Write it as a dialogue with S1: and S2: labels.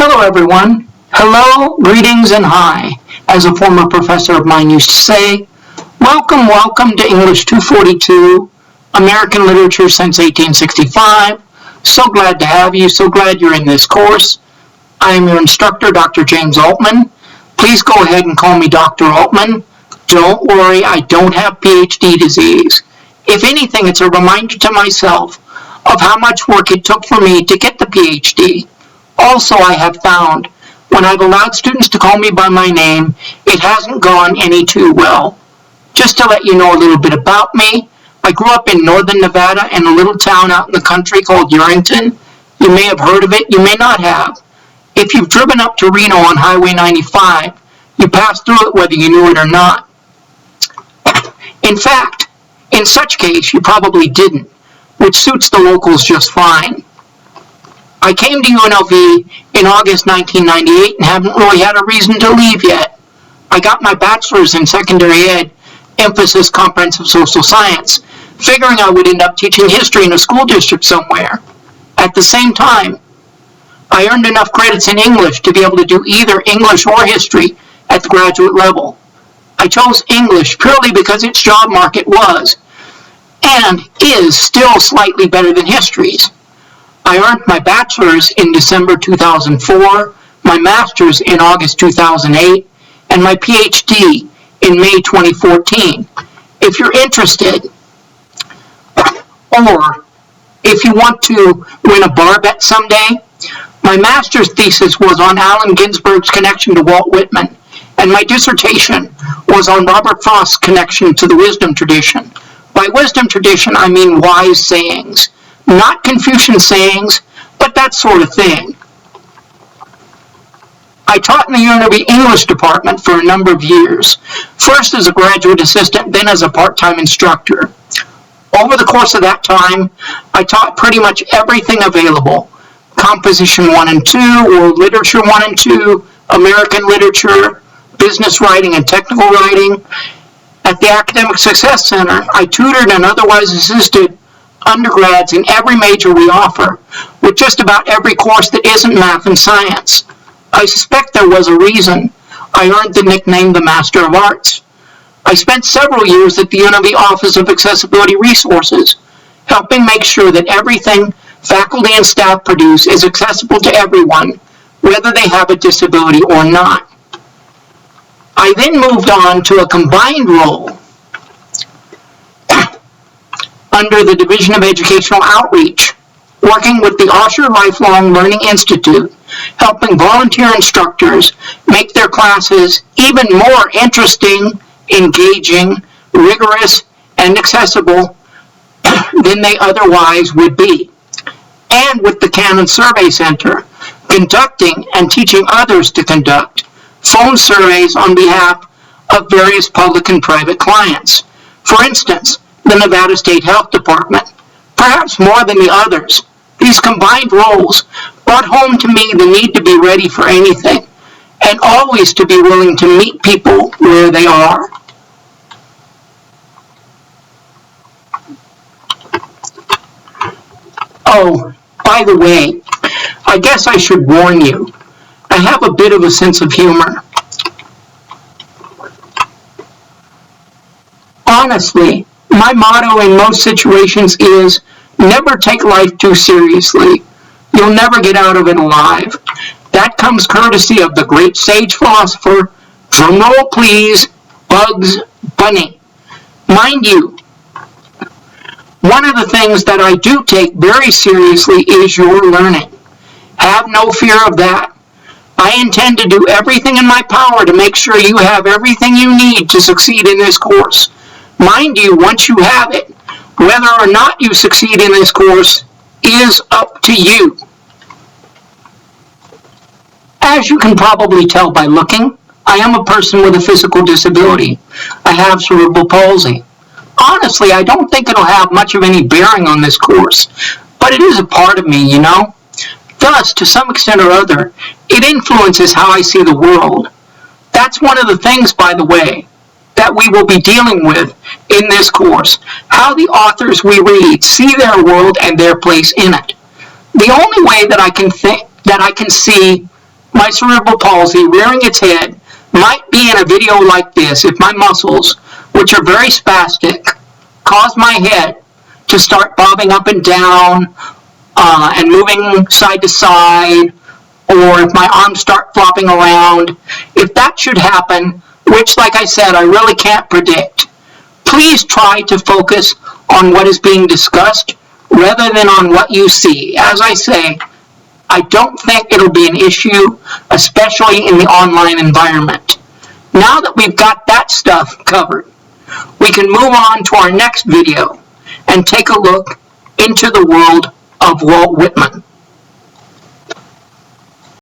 S1: Hello everyone. Hello, greetings, and hi. As a former professor of mine used to say, welcome to English 242, American Literature since 1865. So glad to have you, so glad you're in this course. I am your instructor, Dr. James Altman. Please go ahead and call me Dr. Altman. Don't worry, I don't have PhD disease. If anything, it's a reminder to myself of how much work it took for me to get the PhD. Also, I have found, when I've allowed students to call me by my name, it hasn't gone any too well. Just to let you know a little bit about me, I grew up in northern Nevada in a little town out in the country called Yerington. You may have heard of it, you may not have. If you've driven up to Reno on Highway 95, you pass through it whether you knew it or not. In fact, in such case, you probably didn't, which suits the locals just fine. I came to UNLV in August 1998 and haven't really had a reason to leave yet. I got my bachelor's in secondary ed, emphasis comprehensive social science, figuring I would end up teaching history in a school district somewhere. At the same time, I earned enough credits in English to be able to do either English or history at the graduate level. I chose English purely because its job market was, and is still slightly better than history's. I earned my bachelor's in December 2004, my master's in August 2008, and my PhD in May 2014. If you're interested, or if you want to win a bar bet someday, my master's thesis was on Allen Ginsberg's connection to Walt Whitman, and my dissertation was on Robert Frost's connection to the wisdom tradition. By wisdom tradition, I mean wise sayings. Not Confucian sayings, but that sort of thing. I taught in the UNLV English department for a number of years, first as a graduate assistant, then as a part-time instructor. Over the course of that time, I taught pretty much everything available: Composition 1 and 2, World Literature 1 and 2, American Literature, Business Writing and Technical Writing. At the Academic Success Center, I tutored and otherwise assisted undergrads in every major we offer, with just about every course that isn't math and science. I suspect there was a reason I earned the nickname the Master of Arts. I spent several years at the UNLV Office of Accessibility Resources, helping make sure that everything faculty and staff produce is accessible to everyone, whether they have a disability or not. I then moved on to a combined role under the Division of Educational Outreach, working with the Osher Lifelong Learning Institute, helping volunteer instructors make their classes even more interesting, engaging, rigorous, and accessible than they otherwise would be. And with the Canon Survey Center, conducting and teaching others to conduct phone surveys on behalf of various public and private clients. For instance, the Nevada State Health Department, perhaps more than the others. These combined roles brought home to me the need to be ready for anything, and always to be willing to meet people where they are. Oh, by the way, I guess I should warn you, I have a bit of a sense of humor. Honestly, my motto in most situations is, never take life too seriously. You'll never get out of it alive. That comes courtesy of the great sage philosopher, drumroll please, Bugs Bunny. Mind you, one of the things that I do take very seriously is your learning. Have no fear of that. I intend to do everything in my power to make sure you have everything you need to succeed in this course. Mind you, once you have it, whether or not you succeed in this course is up to you. As you can probably tell by looking, I am a person with a physical disability. I have cerebral palsy. Honestly, I don't think it'll have much of any bearing on this course, but it is a part of me, you know? Thus, to some extent or other, it influences how I see the world. That's one of the things, by the way, that we will be dealing with in this course, how the authors we read see their world and their place in it. The only way that I can see my cerebral palsy rearing its head might be in a video like this if my muscles, which are very spastic, cause my head to start bobbing up and down and moving side to side, or if my arms start flopping around. If that should happen, which, like I said, I really can't predict, please try to focus on what is being discussed rather than on what you see. As I say, I don't think it'll be an issue, especially in the online environment. Now that we've got that stuff covered, we can move on to our next video and take a look into the world of Walt Whitman.